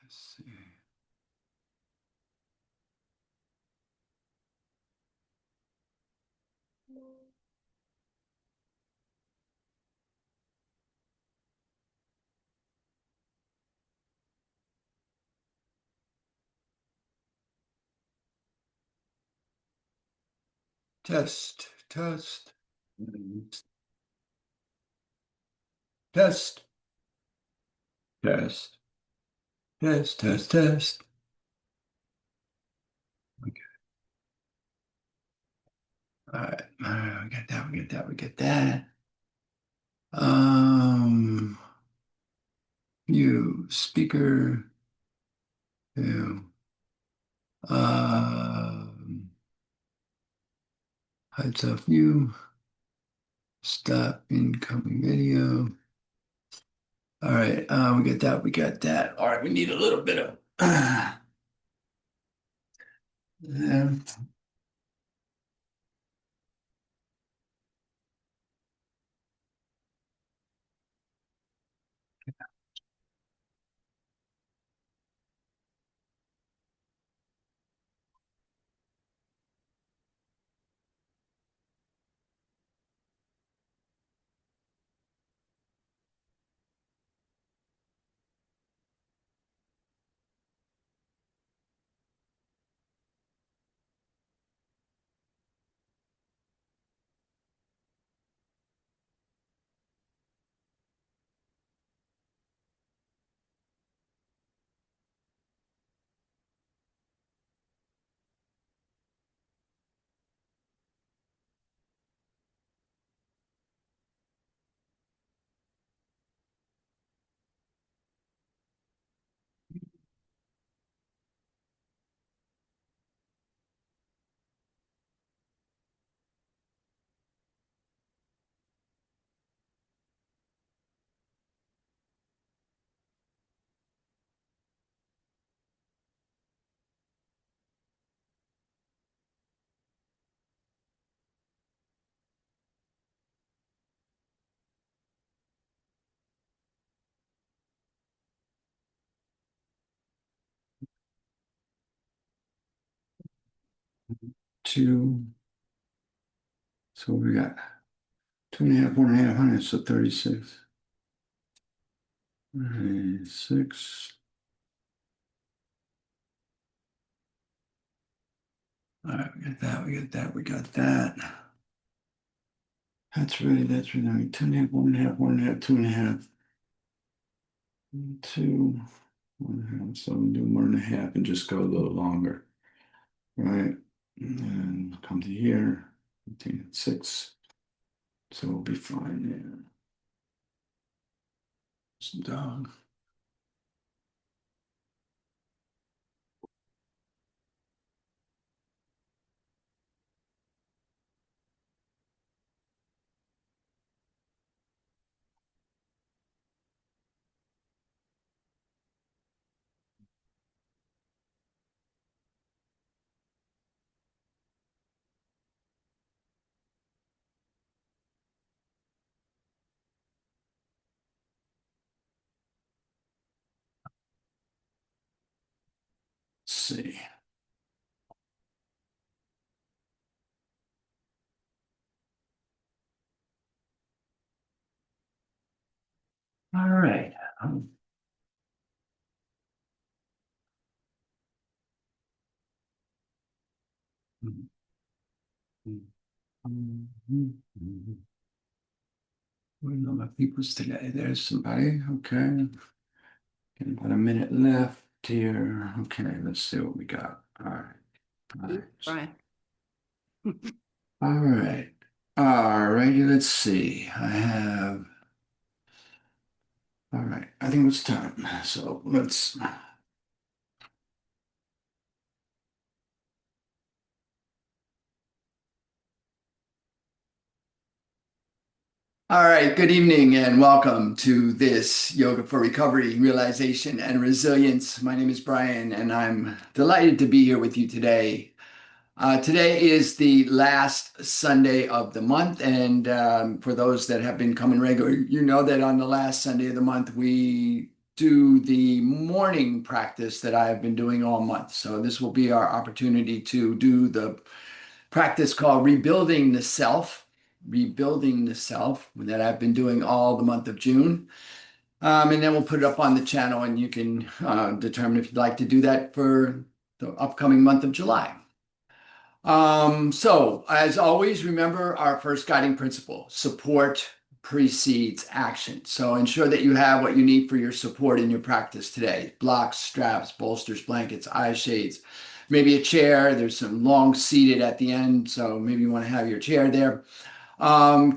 Let's see. Test, test, test, test, test, test, test. Okay. All right, we get that, we get that, we get that. Um, you speaker, you, heads up, you stop incoming video. All right, we get that, we got that. All right, we need a little bit of yeah, two. So we got two and a half, 1.5 hundred, so 36. 36. All right, we got that, we got that, we got that. That's ready, that's ready. I mean, two and a half, 1.5, 1.5, 2.5. Two, 1.5. So we'll do 1.5 and just go a little longer. Right. And then come to here, 6. So we'll be fine there. Some dog. Let's see. All right. Where are my peoples today? There's somebody. Okay. Got about a minute left here. Okay, let's see what we got. All right. All right. Brian. All right. All righty. Let's see. I have. All right. I think it's time. So let's. All right. Good evening and welcome to this Yoga for Recovery, Realization, and Resilience. My name is Brian, and I'm delighted to be here with you today. Today is the last Sunday of the month, and for those that have been coming regular, you know that on the last Sunday of the month, we do the morning practice that I've been doing all month. So this will be our opportunity to do the practice called rebuilding the self that I've been doing all the month of June. And then we'll put it up on the channel and you can determine if you'd like to do that for the upcoming month of July. So as always, remember our first guiding principle: support precedes action. So ensure that you have what you need for your support in your practice today: blocks, straps, bolsters, blankets, eye shades, maybe a chair. There's some long seated at the end, so maybe you want to have your chair there.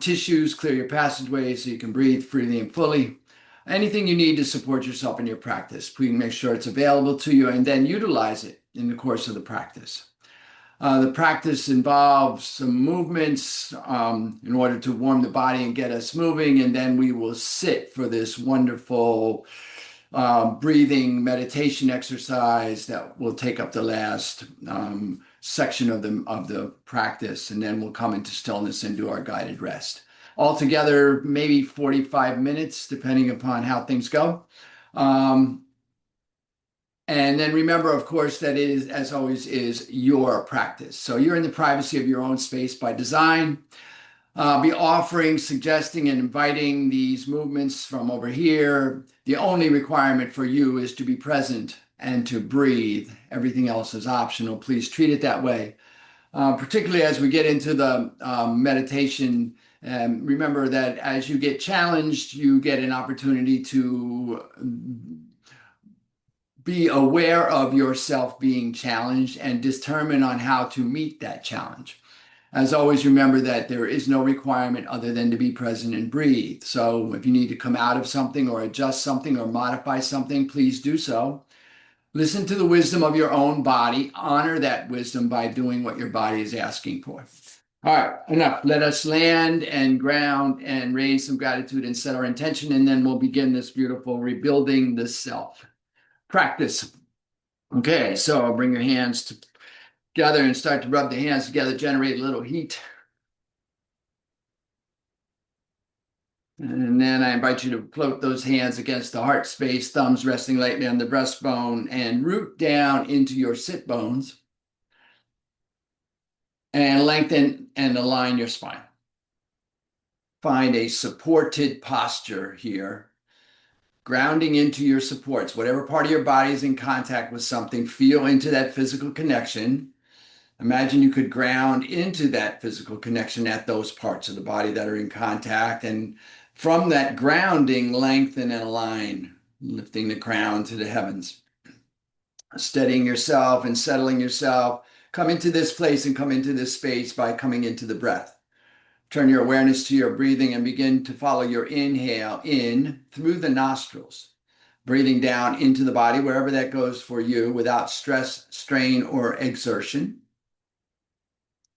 Tissues, clear your passageways so you can breathe freely and fully. Anything you need to support yourself in your practice, please make sure it's available to you and then utilize it in the course of the practice. The practice involves some movements in order to warm the body and get us moving, and then we will sit for this wonderful breathing meditation exercise that will take up the last section of the practice, and then we'll come into stillness and do our guided rest. Altogether, maybe 45 minutes, depending upon how things go. And then remember, of course, that it is, as always, is your practice. So you're in the privacy of your own space by design. Be offering, suggesting, and inviting these movements from over here. The only requirement for you is to be present and to breathe. Everything else is optional. Please treat it that way. Particularly as we get into the meditation, remember that as you get challenged, you get an opportunity to be aware of yourself being challenged and determine on how to meet that challenge. As always, remember that there is no requirement other than to be present and breathe. So if you need to come out of something or adjust something or modify something, please do so. Listen to the wisdom of your own body. Honor that wisdom by doing what your body is asking for. All right, enough. Let us land and ground and raise some gratitude and set our intention, and then we'll begin this beautiful rebuilding the self practice. Okay, so bring your hands together and start to rub the hands together, generate a little heat. And then I invite you to float those hands against the heart space, thumbs resting lightly on the breastbone, and root down into your sit bones and lengthen and align your spine. Find a supported posture here, grounding into your supports. Whatever part of your body is in contact with something, feel into that physical connection. Imagine you could ground into that physical connection at those parts of the body that are in contact. And from that grounding, lengthen and align, lifting the crown to the heavens. Steadying yourself and settling yourself. Come into this place and come into this space by coming into the breath. Turn your awareness to your breathing and begin to follow your inhale in through the nostrils. Breathing down into the body, wherever that goes for you, without stress, strain, or exertion.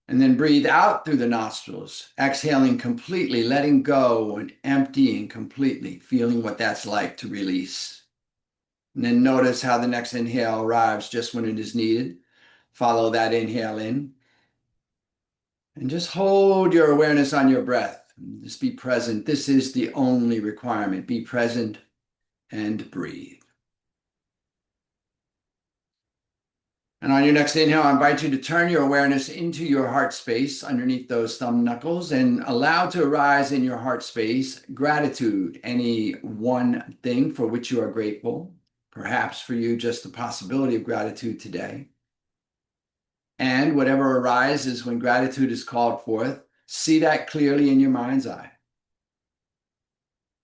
And then breathe out through the nostrils, exhaling completely, letting go and emptying completely, feeling what that's like to release. And then notice how the next inhale arrives just when it is needed. Follow that inhale in. And just hold your awareness on your breath. Just be present. This is the only requirement. Be present and breathe. And on your next inhale, I invite you to turn your awareness into your heart space underneath those thumb knuckles and allow to arise in your heart space gratitude, any one thing for which you are grateful, perhaps for you just the possibility of gratitude today. And whatever arises when gratitude is called forth, see that clearly in your mind's eye.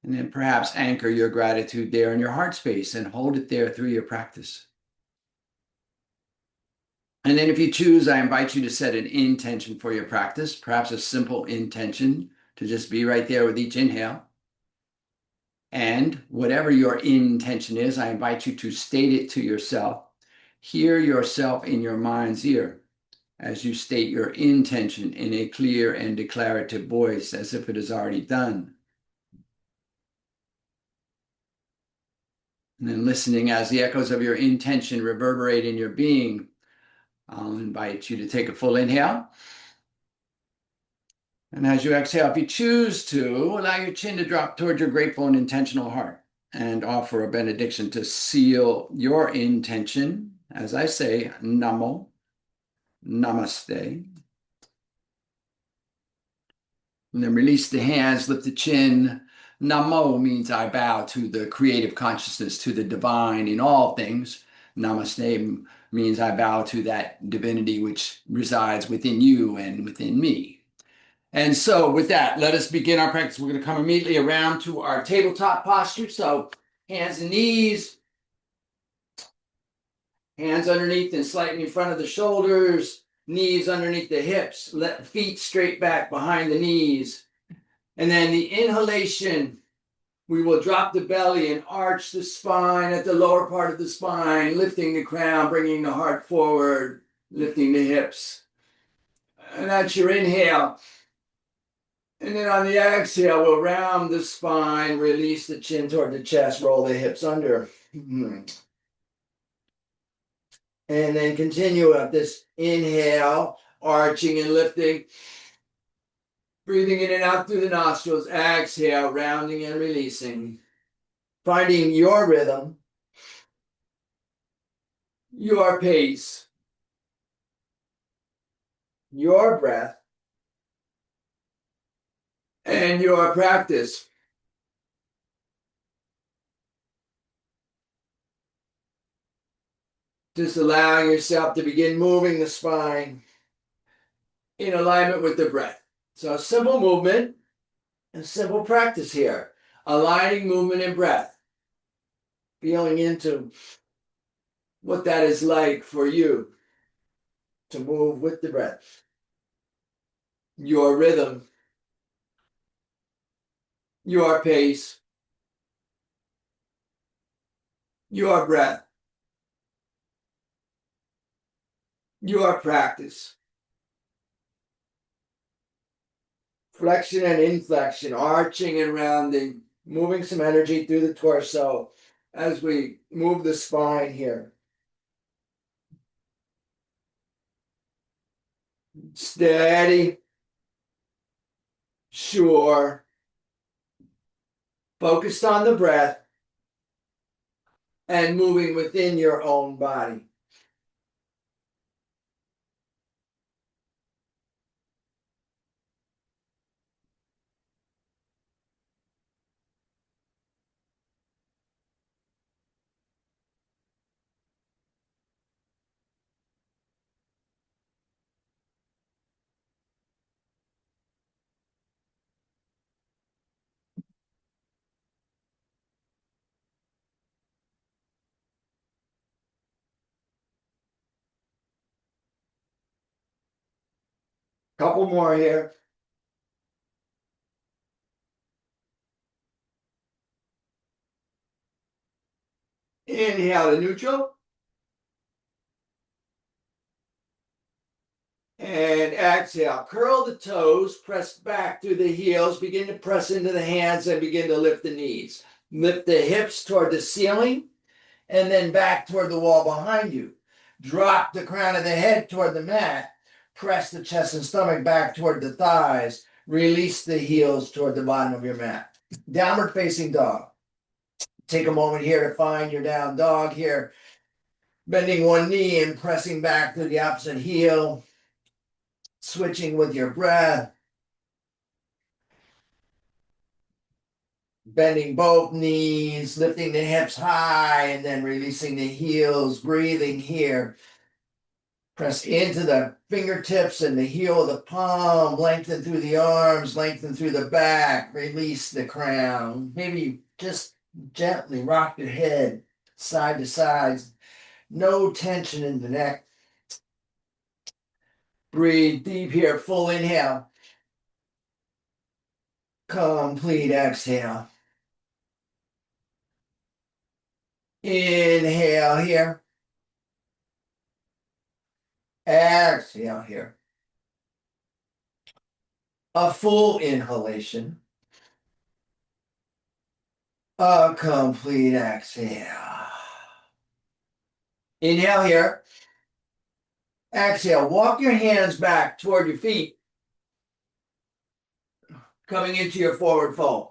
And then perhaps anchor your gratitude there in your heart space and hold it there through your practice. And then if you choose, I invite you to set an intention for your practice, perhaps a simple intention to just be right there with each inhale. And whatever your intention is, I invite you to state it to yourself. Hear yourself in your mind's ear as you state your intention in a clear and declarative voice as if it is already done. And then listening as the echoes of your intention reverberate in your being. I'll invite you to take a full inhale. And as you exhale, if you choose to, allow your chin to drop towards your grateful and intentional heart. and offer a benediction to seal your intention. As I say, Namo, Namaste. And then release the hands, lift the chin. Namo means I bow to the creative consciousness, to the divine in all things. Namaste means I bow to that divinity which resides within you and within me. And so with that, let us begin our practice. We're going to come immediately around to our tabletop posture. So hands and knees, hands underneath and slightly in front of the shoulders, knees underneath the hips, let feet straight back behind the knees. And then the inhalation, we will drop the belly and arch the spine at the lower part of the spine, lifting the crown, bringing the heart forward, lifting the hips. And that's your inhale. And then on the exhale, we'll round the spine, release the chin toward the chest, roll the hips under. And then continue up this inhale, arching and lifting. Breathing in and out through the nostrils. Exhale, rounding and releasing. Finding your rhythm, your pace, your breath, and your practice. Just allowing yourself to begin moving the spine in alignment with the breath. So simple movement and simple practice here. Aligning movement and breath. Feeling into what that is like for you to move with the breath. Your rhythm, your pace, your breath, your practice. Flexion and inflection, arching and rounding, moving some energy through the torso as we move the spine here. Steady, sure, focused on the breath and moving within your own body. Couple more here. Inhale to neutral. And exhale. Curl the toes, press back through the heels, begin to press into the hands and begin to lift the knees. Lift the hips toward the ceiling and then back toward the wall behind you. Drop the crown of the head toward the mat. Press the chest and stomach back toward the thighs. Release the heels toward the bottom of your mat. Downward facing dog. Take a moment here to find your down dog here. Bending one knee and pressing back to the opposite heel. Switching with your breath. Bending both knees, lifting the hips high, and then releasing the heels, breathing here. Press into the fingertips and the heel of the palm, lengthen through the arms, lengthen through the back, release the crown. Maybe just gently rock your head side to side. No tension in the neck. Breathe deep here, full inhale. Complete exhale. Inhale here. Exhale here. A full inhalation. A complete exhale. Inhale here. Exhale. Walk your hands back toward your feet. Coming into your forward fold.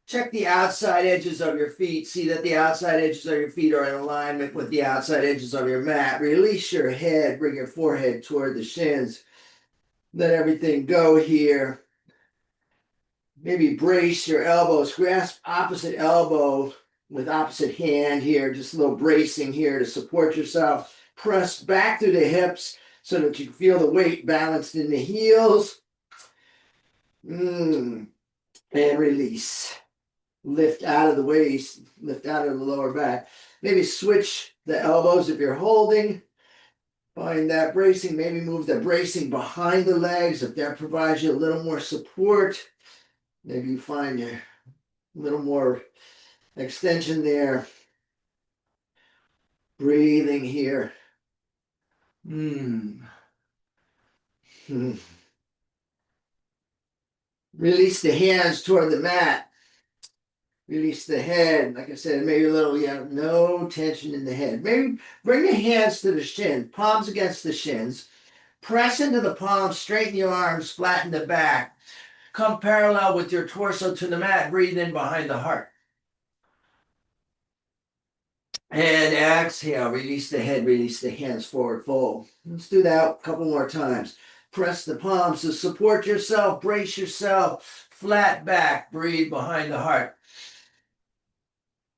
Check the outside edges of your feet. See that the outside edges of your feet are in alignment with the outside edges of your mat. Release your head. Bring your forehead toward the shins. Let everything go here. Maybe brace your elbows. Grasp opposite elbow with opposite hand here. Just a little bracing here to support yourself. Press back through the hips so that you feel the weight balanced in the heels. And release. Lift out of the waist, lift out of the lower back. Maybe switch the elbows if you're holding. Find that bracing. Maybe move the bracing behind the legs if that provides you a little more support. Maybe you find a little more extension there. Breathing here. Release the hands toward the mat. Release the head. Like I said, maybe a little, no tension in the head. Maybe bring the hands to the shin, palms against the shins. Press into the palms, straighten your arms, flatten the back. Come parallel with your torso to the mat. Breathe in behind the heart. And exhale, release the head, release the hands, forward fold. Let's do that a couple more times. Press the palms to support yourself, brace yourself, flat back, breathe behind the heart.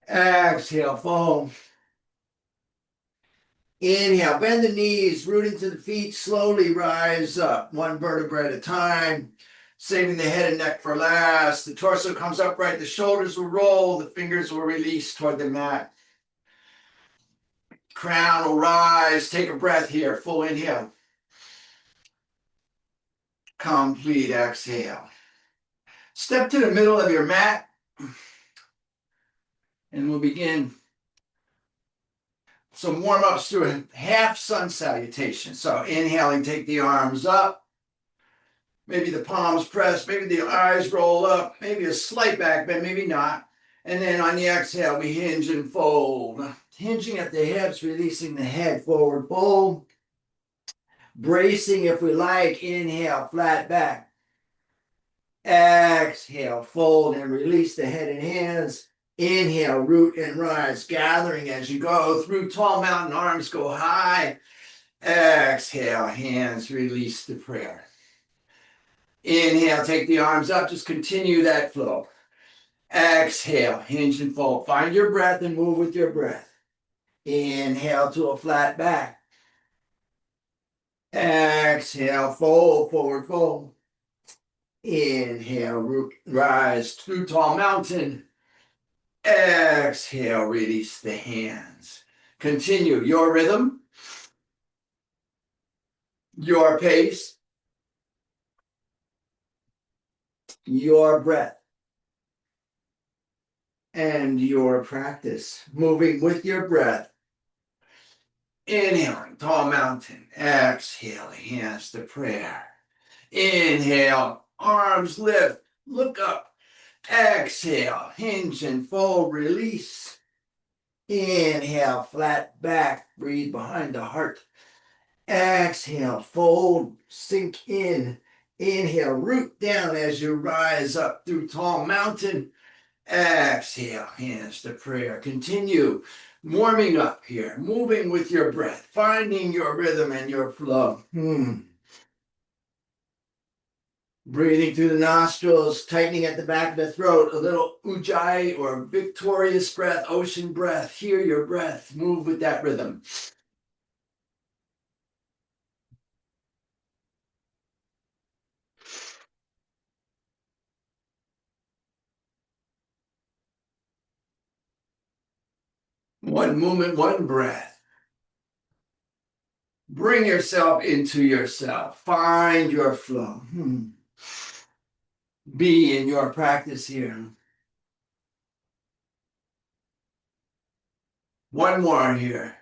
Exhale, fold. Inhale, bend the knees, root into the feet, slowly rise up, one vertebra at a time, saving the head and neck for last. The torso comes upright, the shoulders will roll, the fingers will release toward the mat. Crown will rise. Take a breath here. Full inhale. Complete exhale. Step to the middle of your mat and we'll begin some warm-ups through a half sun salutation. So inhaling, take the arms up. Maybe the palms press, maybe the eyes roll up, maybe a slight back bend, maybe not. And then on the exhale, we hinge and fold. Hinging at the hips, releasing the head, forward fold. Bracing if we like, inhale, flat back. Exhale, fold and release the head and hands. Inhale, root and rise, gathering as you go through tall mountain, arms go high. Exhale, hands release the prayer. Inhale, take the arms up, just continue that flow. Exhale, hinge and fold. Find your breath and move with your breath. Inhale to a flat back. Exhale, fold, forward fold. Inhale, root, rise through tall mountain. Exhale, release the hands. Continue your rhythm, your pace, your breath, and your practice. Moving with your breath. Inhaling, tall mountain. Exhale, hands to prayer. Inhale, arms lift, look up. Exhale, hinge and fold, release. Inhale, flat back, breathe behind the heart. Exhale, fold, sink in. Inhale, root down as you rise up through tall mountain. Exhale, hands to prayer. Continue warming up here, moving with your breath, finding your rhythm and your flow. Breathing through the nostrils, tightening at the back of the throat, a little ujjayi or victorious breath, ocean breath. Hear your breath, move with that rhythm. One movement, one breath. Bring yourself into yourself. Find your flow. Be in your practice here. One more here.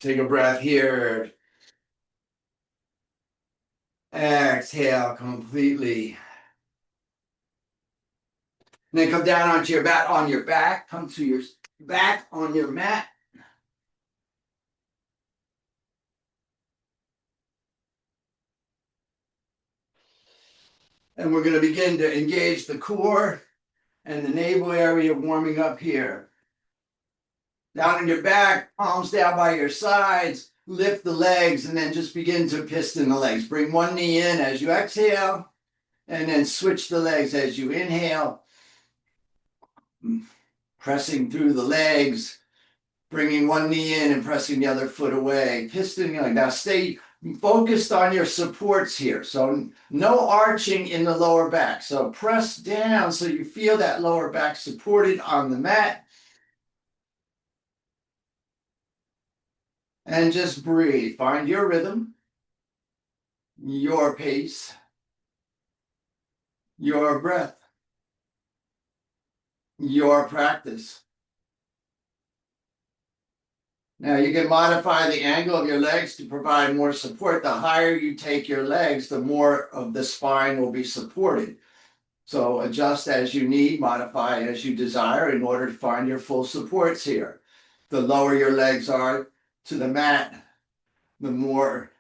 Take a breath here. Exhale completely. And then come down onto your mat on your back. Come to your back on your mat. And we're going to begin to engage the core and the navel area, warming up here. Down on your back, palms down by your sides, lift the legs, and then just begin to piston the legs. Bring one knee in as you exhale, and then switch the legs as you inhale. Pressing through the legs, bringing one knee in and pressing the other foot away. Pistoning like now. Stay focused on your supports here. So no arching in the lower back. So press down so you feel that lower back supported on the mat. And just breathe. Find your rhythm, your pace, your breath, your practice. Now you can modify the angle of your legs to provide more support. The higher you take your legs, the more of the spine will be supported. So adjust as you need, modify as you desire in order to find your full supports here. The lower your legs are to the mat, the more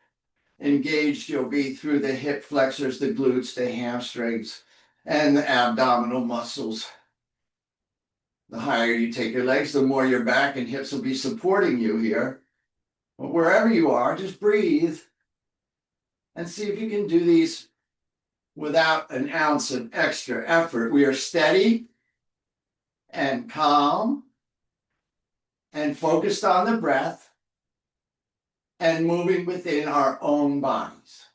engaged you'll be through the hip flexors, the glutes, the hamstrings, and the abdominal muscles. The higher you take your legs, the more your back and hips will be supporting you here. But wherever you are, just breathe and see if you can do these without an ounce of extra effort. We are steady and calm and focused on the breath and moving within our own bodies.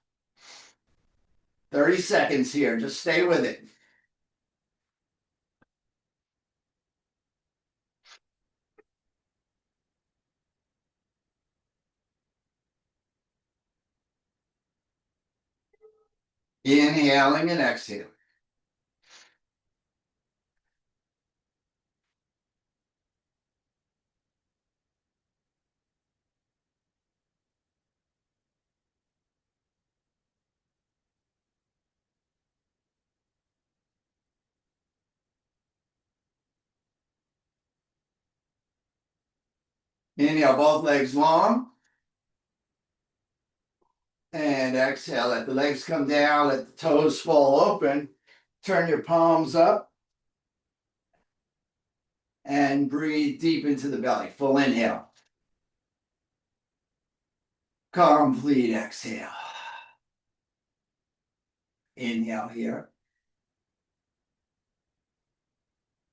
30 seconds here. Just stay with it. Inhaling and exhaling. Inhale, both legs long. And exhale, let the legs come down, let the toes fall open. Turn your palms up. And breathe deep into the belly. Full inhale. Complete exhale. Inhale here.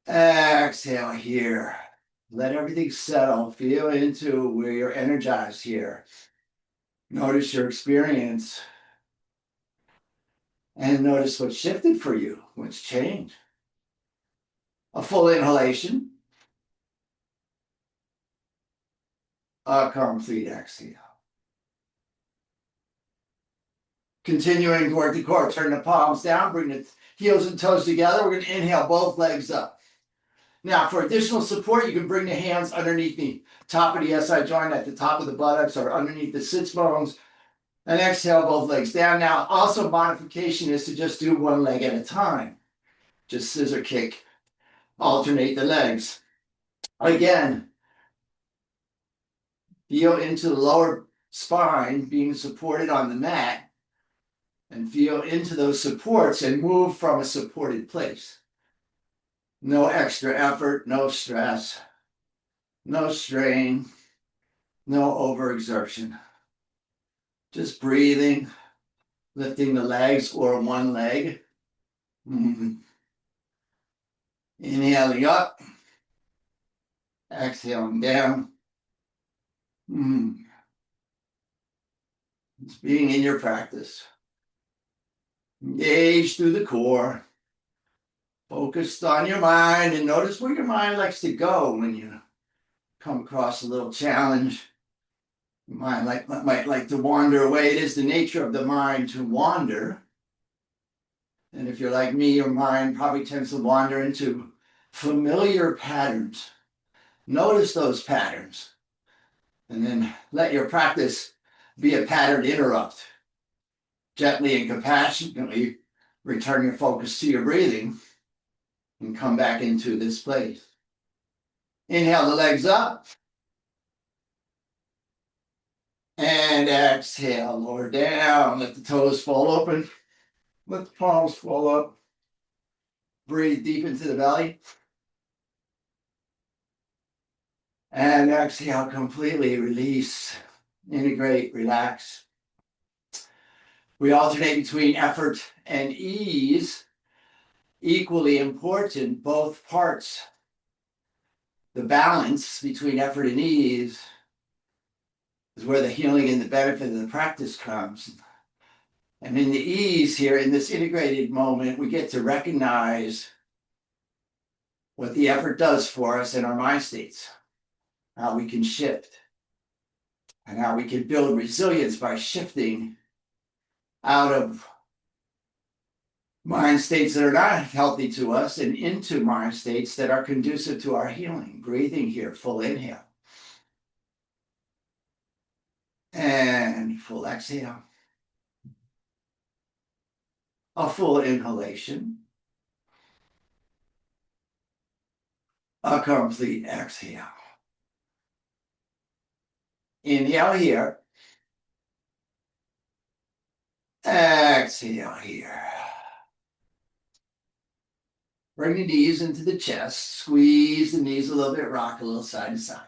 Exhale here. Let everything settle. Feel into where you're energized here. Notice your experience. And notice what's shifted for you, what's changed. A full inhalation. A complete exhale. Continuing toward the core. Turn the palms down. Bring the heels and toes together. We're going to inhale both legs up. Now, for additional support, you can bring the hands underneath the top of the SI joint at the top of the buttocks or underneath the sits bones. And exhale both legs down. Now, also modification is to just do one leg at a time. Just scissor kick, alternate the legs. Again, feel into the lower spine being supported on the mat and feel into those supports and move from a supported place. No extra effort, no stress, no strain, no overexertion. Just breathing, lifting the legs or one leg. Inhaling up, exhaling down. It's being in your practice. Engage through the core. Focused on your mind and notice where your mind likes to go when you come across a little challenge. Your mind might like to wander away. It is the nature of the mind to wander. And if you're like me, your mind probably tends to wander into familiar patterns. Notice those patterns. And then let your practice be a pattern interrupt. Gently and compassionately return your focus to your breathing. and come back into this place. Inhale the legs up. And exhale, lower down. Let the toes fall open. Let the palms fall up. Breathe deep into the belly. And exhale, completely release, integrate, relax. We alternate between effort and ease. Equally important, both parts. The balance between effort and ease is where the healing and the benefit of the practice comes. And in the ease here, in this integrated moment, we get to recognize what the effort does for us in our mind states, how we can shift, and how we can build resilience by shifting out of mind states that are not healthy to us and into mind states that are conducive to our healing. Breathing here, full inhale. And full exhale. A full inhalation. A complete exhale. Inhale here. Exhale here. Bring the knees into the chest. Squeeze the knees a little bit, rock a little side to side.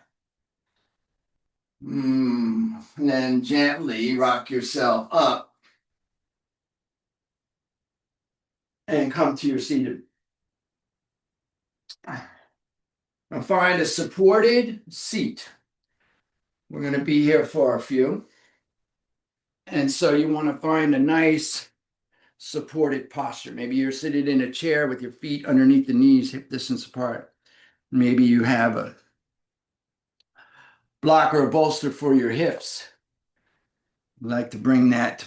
And then gently rock yourself up and come to your seated. Now find a supported seat. We're going to be here for a few. And so you want to find a nice supported posture. Maybe you're sitting in a chair with your feet underneath the knees, hip distance apart. Maybe you have a block or a bolster for your hips. I'd like to bring that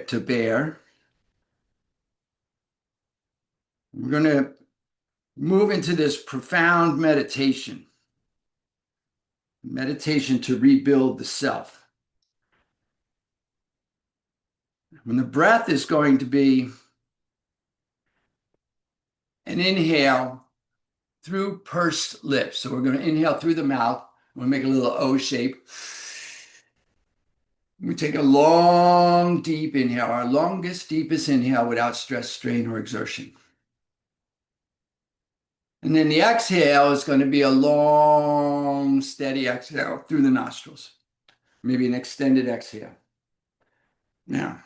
to bear. We're going to move into this profound meditation. Meditation to rebuild the self. When the breath is going to be an inhale through pursed lips. So we're going to inhale through the mouth. We'll make a little O shape. We take a long, deep inhale, our longest, deepest inhale without stress, strain, or exertion. And then the exhale is going to be a long, steady exhale through the nostrils. Maybe an extended exhale. Now,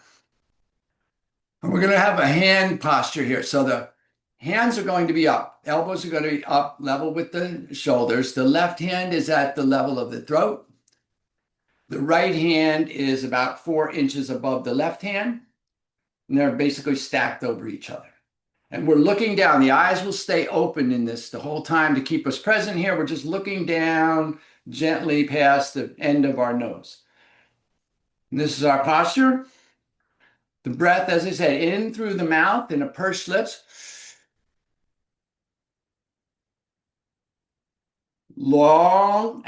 we're going to have a hand posture here. So the hands are going to be up. Elbows are going to be up, level with the shoulders. The left hand is at the level of the throat. The right hand is about 4 inches above the left hand. And they're basically stacked over each other. And we're looking down. The eyes will stay open in this the whole time to keep us present here. We're just looking down gently past the end of our nose. And this is our posture. The breath, as I said, in through the mouth in a pursed lips. Long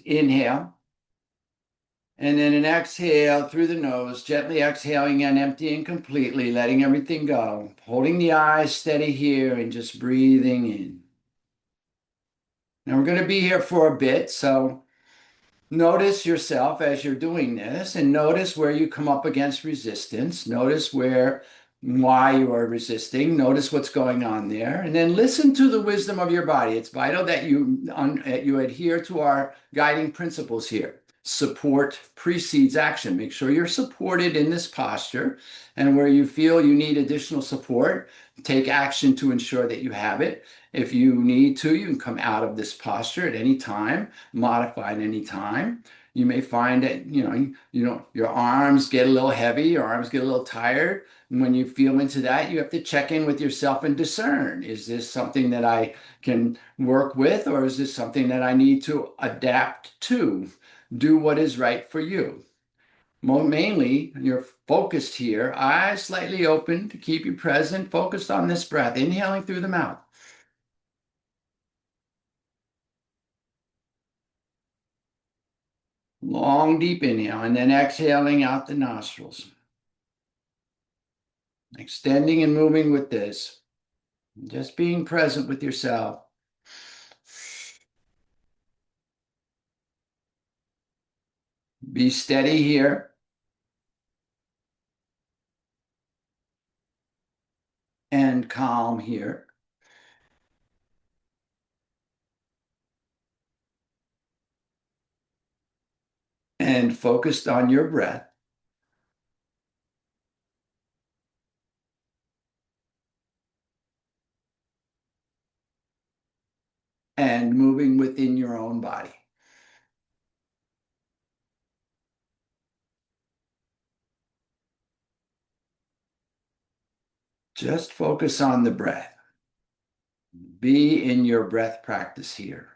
inhale. And then an exhale through the nose, gently exhaling and emptying completely, letting everything go. Holding the eyes steady here and just breathing in. Now we're going to be here for a bit, so notice yourself as you're doing this and notice where you come up against resistance. Notice why you are resisting. Notice what's going on there. And then listen to the wisdom of your body. It's vital that you adhere to our guiding principles here. Support precedes action. Make sure you're supported in this posture, and where you feel you need additional support, take action to ensure that you have it. If you need to, you can come out of this posture at any time, modify at any time. You may find that your arms get a little heavy, your arms get a little tired. And when you feel into that, you have to check in with yourself and discern, is this something that I can work with, or is this something that I need to adapt to? Do what is right for you. Mainly, you're focused here, eyes slightly open to keep you present, focused on this breath, inhaling through the mouth. Long, deep inhale, and then exhaling out the nostrils. Extending and moving with this. Just being present with yourself. Be steady here and calm here. And focused on your breath and moving within your own body. Just focus on the breath. Be in your breath practice here.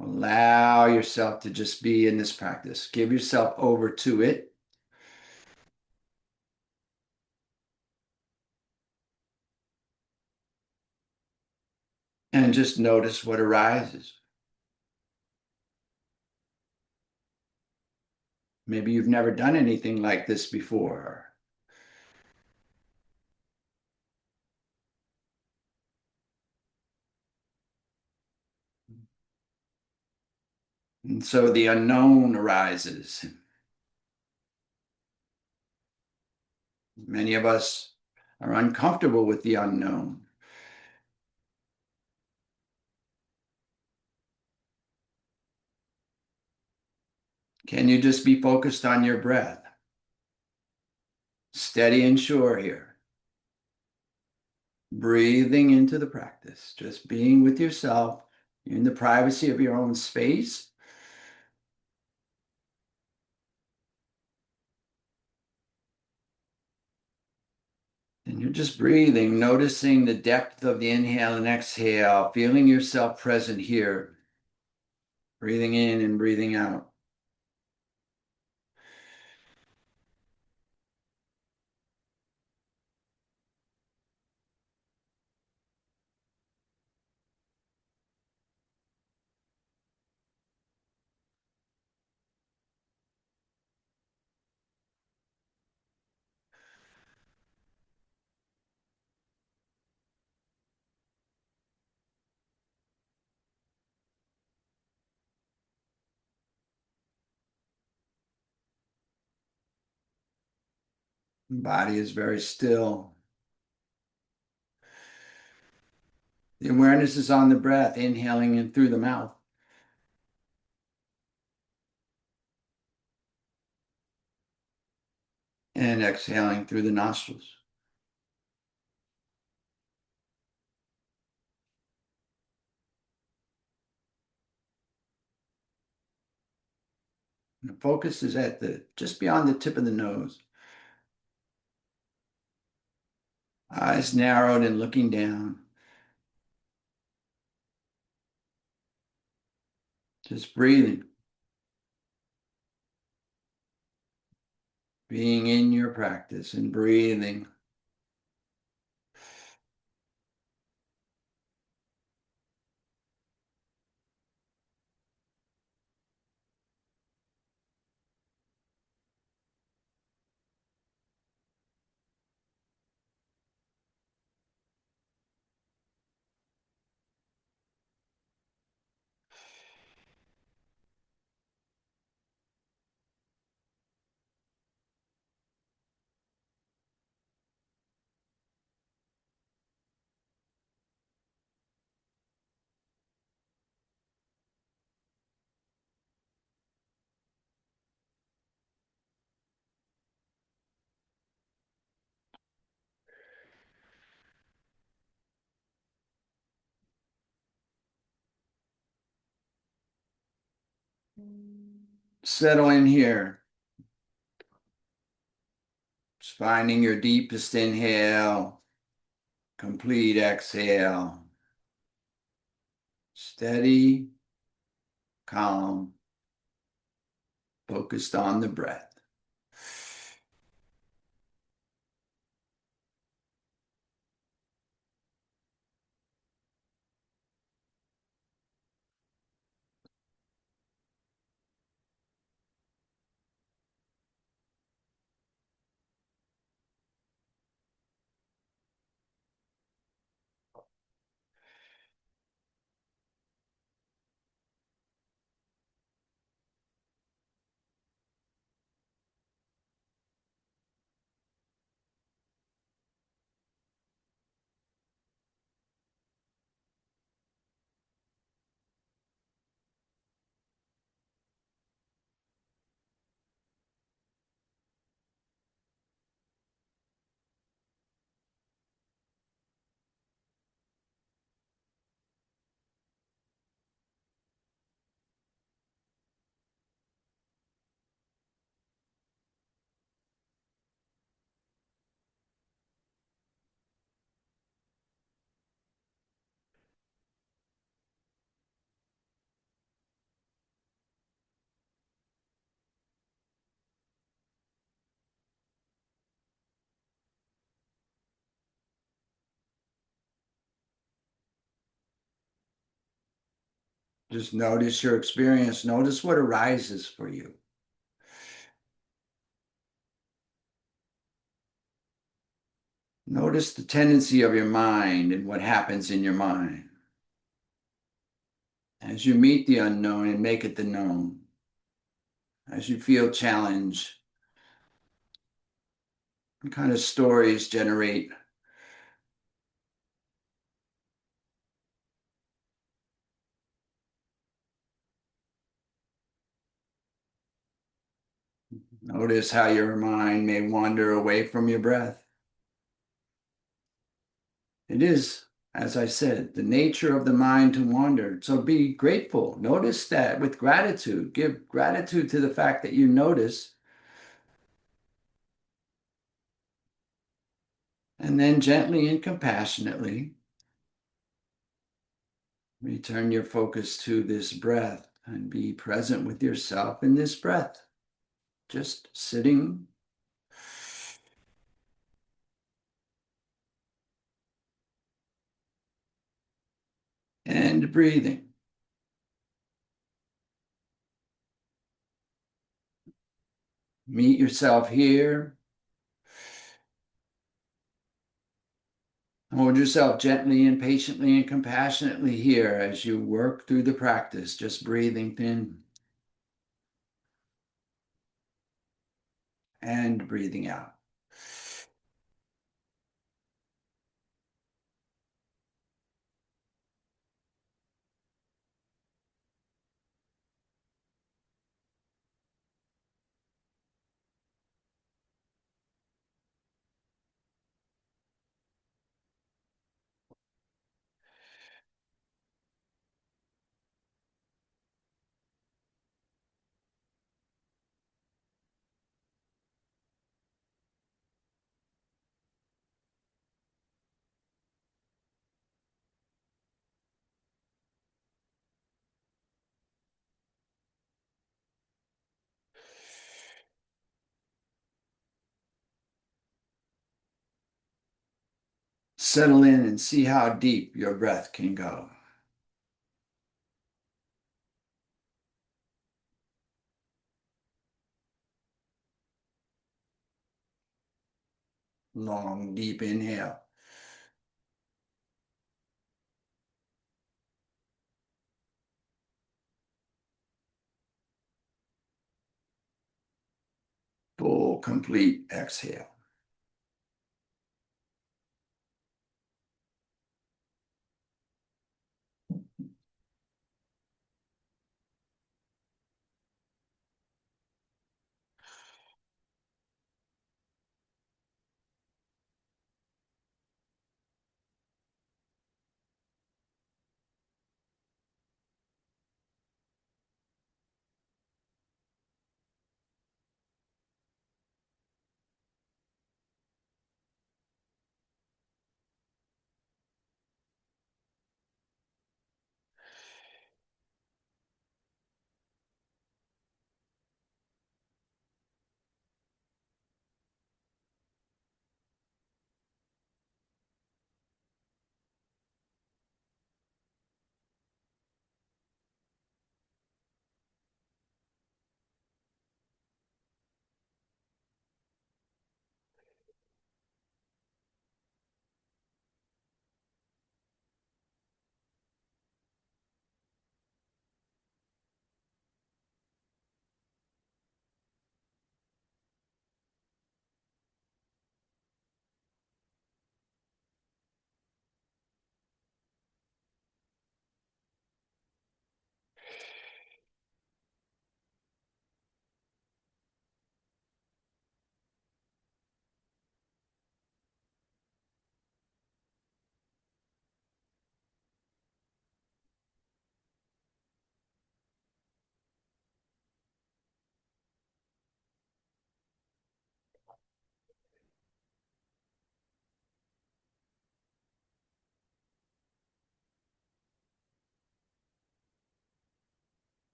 Allow yourself to just be in this practice. Give yourself over to it. And just notice what arises. Maybe you've never done anything like this before. And so the unknown arises. Many of us are uncomfortable with the unknown. Can you just be focused on your breath? Steady and sure here. Breathing into the practice, just being with yourself in the privacy of your own space. And you're just breathing, noticing the depth of the inhale and exhale, feeling yourself present here, breathing in and breathing out. The body is very still. The awareness is on the breath, inhaling in through the mouth and exhaling through the nostrils. And the focus is at just beyond the tip of the nose. Eyes narrowed and looking down. Just breathing. Being in your practice and breathing. Settle in here. Just finding your deepest inhale, complete exhale. Steady, calm, focused on the breath. Just notice your experience. Notice what arises for you. Notice the tendency of your mind and what happens in your mind as you meet the unknown and make it the known, as you feel challenged. What kind of stories generate? Notice how your mind may wander away from your breath. It is, as I said, the nature of the mind to wander. So be grateful. Notice that with gratitude. Give gratitude to the fact that you notice, and then gently and compassionately return your focus to this breath and be present with yourself in this breath. Just sitting and breathing. Meet yourself here. Hold yourself gently and patiently and compassionately here as you work through the practice, just breathing in and breathing out. Settle in and see how deep your breath can go. Long, deep inhale. Full, complete exhale.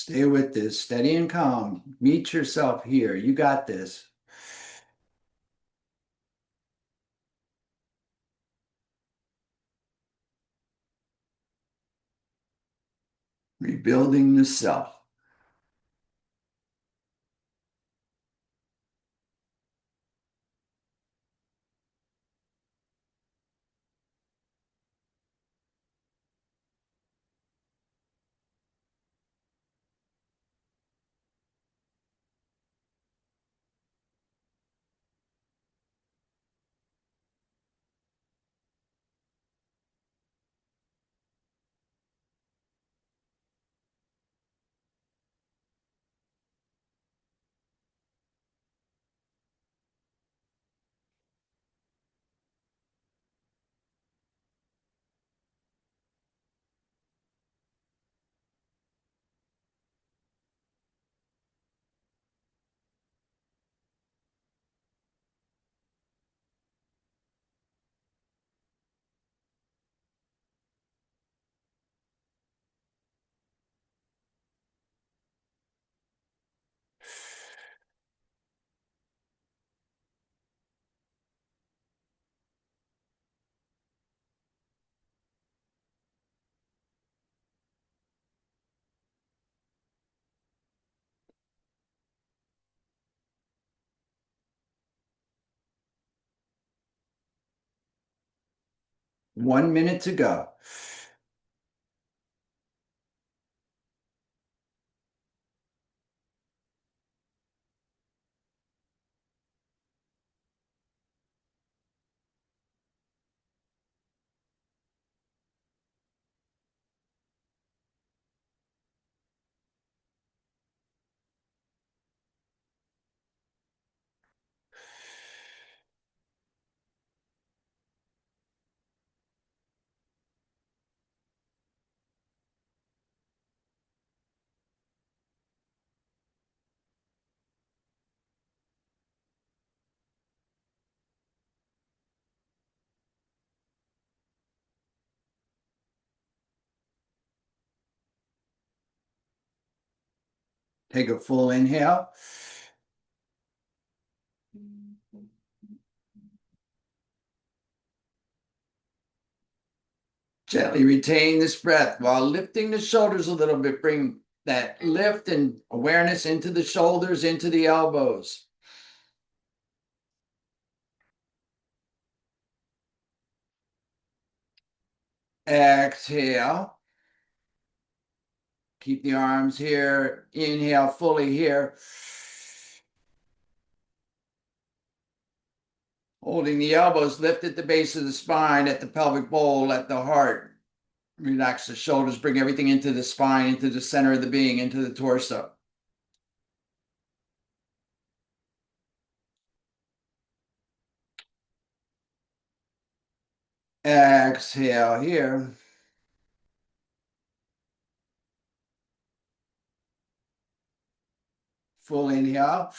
Stay with this, steady and calm. Meet yourself here. You got this. rebuilding the self. One minute to go. Take a full inhale. Gently retain this breath while lifting the shoulders a little bit. Bring that lift and awareness into the shoulders, into the elbows. Exhale. Keep the arms here. Inhale fully here. Holding the elbows, lift at the base of the spine, at the pelvic bowl, at the heart. Relax the shoulders, bring everything into the spine, into the center of the being, into the torso. Exhale here. Full inhale.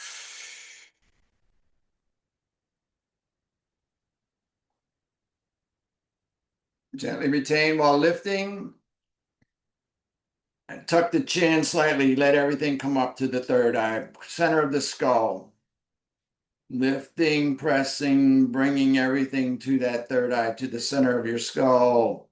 Gently retain while lifting. And tuck the chin slightly. Let everything come up to the third eye, center of the skull. Lifting, pressing, bringing everything to that third eye, to the center of your skull.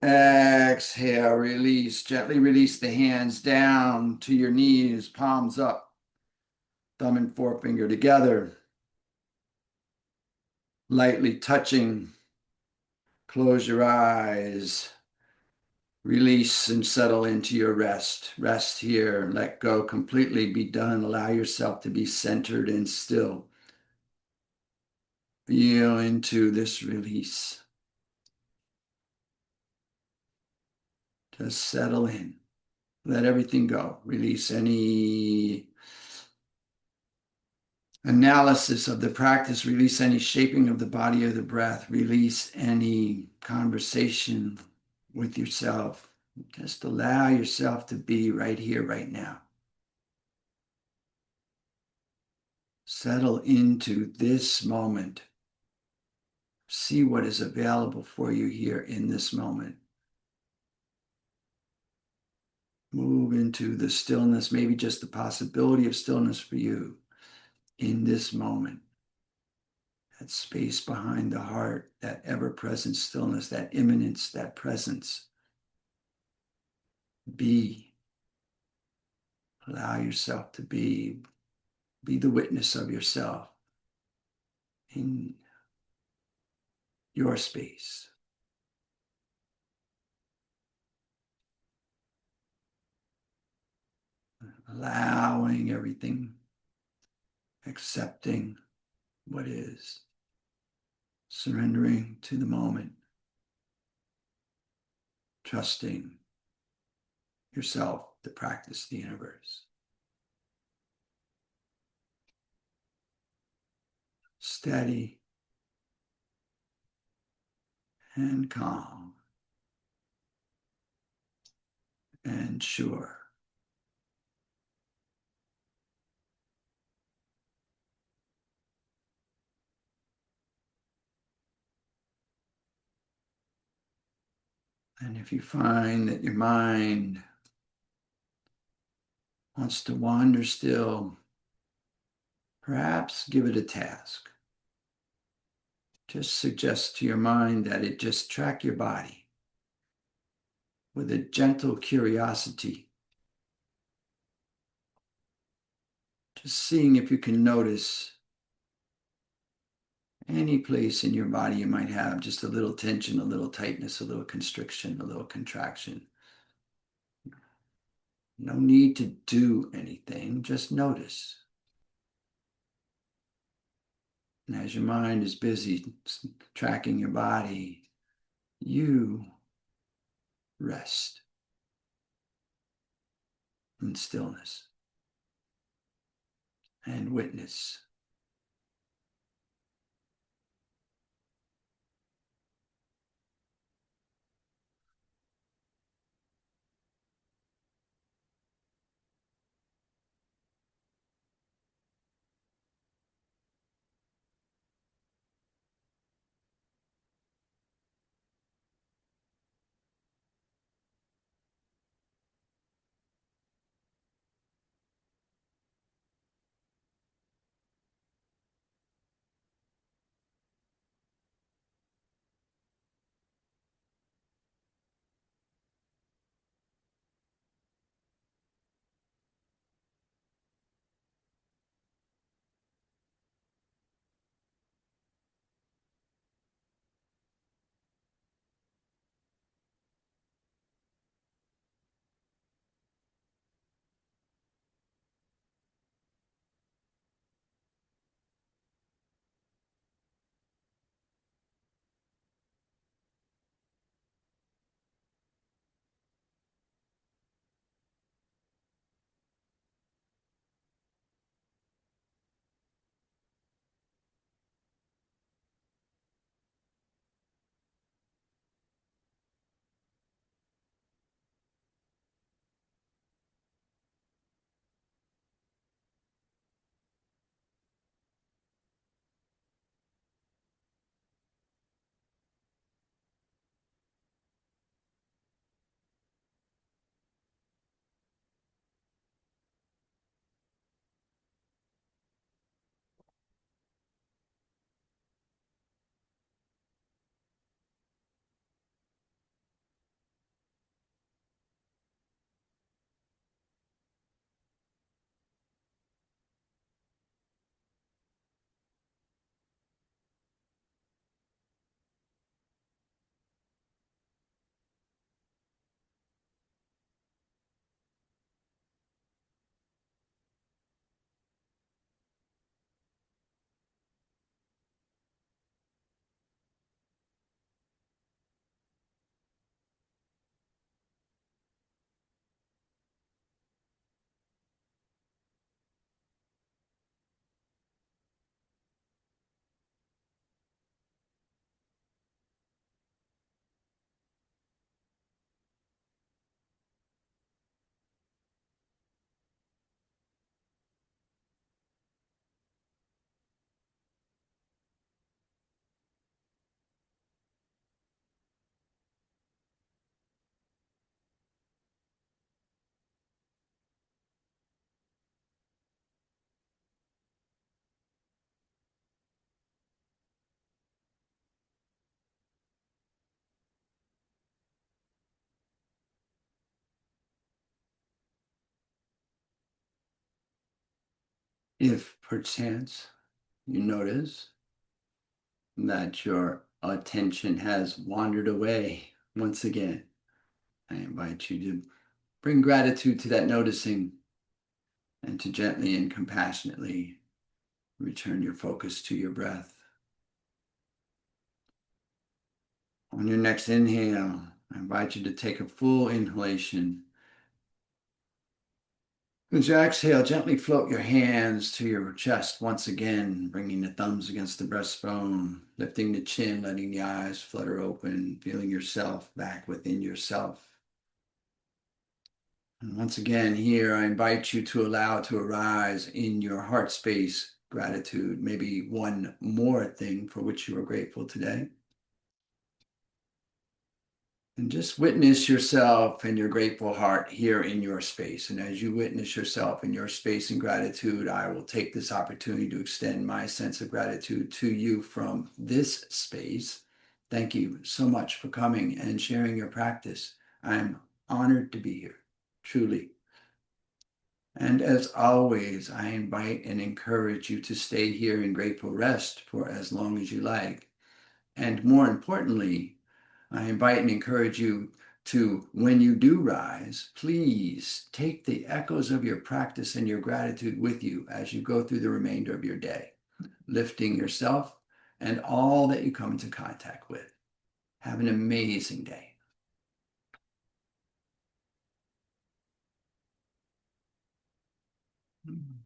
Exhale, release. Gently release the hands down to your knees, palms up, thumb and forefinger together. Lightly touching. Close your eyes. Release and settle into your rest. Rest here. Let go completely. Be done. Allow yourself to be centered and still. Feel into this release. Just settle in. Let everything go. Release any analysis of the practice. Release any shaping of the body or the breath. Release any conversation with yourself. Just allow yourself to be right here, right now. Settle into this moment. See what is available for you here in this moment. Move into the stillness, maybe just the possibility of stillness for you in this moment. that space behind the heart, that ever-present stillness, that immanence, that presence. Be. Allow yourself to be. Be the witness of yourself in your space. Allowing everything, accepting what is, surrendering to the moment, trusting yourself to practice the universe. Steady and calm and sure. And if you find that your mind wants to wander still, perhaps give it a task. Just suggest to your mind that it just track your body with a gentle curiosity. Just seeing if you can notice any place in your body you might have just a little tension, a little tightness, a little constriction, a little contraction. No need to do anything, just notice. And as your mind is busy tracking your body, you rest in stillness and witness. If perchance you notice that your attention has wandered away once again, I invite you to bring gratitude to that noticing and to gently and compassionately return your focus to your breath. On your next inhale, I invite you to take a full inhalation. As you exhale, gently float your hands to your chest once again, bringing the thumbs against the breastbone, lifting the chin, letting the eyes flutter open, feeling yourself back within yourself. And once again, here, I invite you to allow to arise in your heart space gratitude, maybe one more thing for which you are grateful today. And just witness yourself and your grateful heart here in your space. And as you witness yourself in your space in gratitude, I will take this opportunity to extend my sense of gratitude to you from this space. Thank you so much for coming and sharing your practice. I'm honored to be here, truly. And as always, I invite and encourage you to stay here in grateful rest for as long as you like. And more importantly, I invite and encourage you to, when you do rise, please take the echoes of your practice and your gratitude with you as you go through the remainder of your day, lifting yourself and all that you come into contact with. Have an amazing day.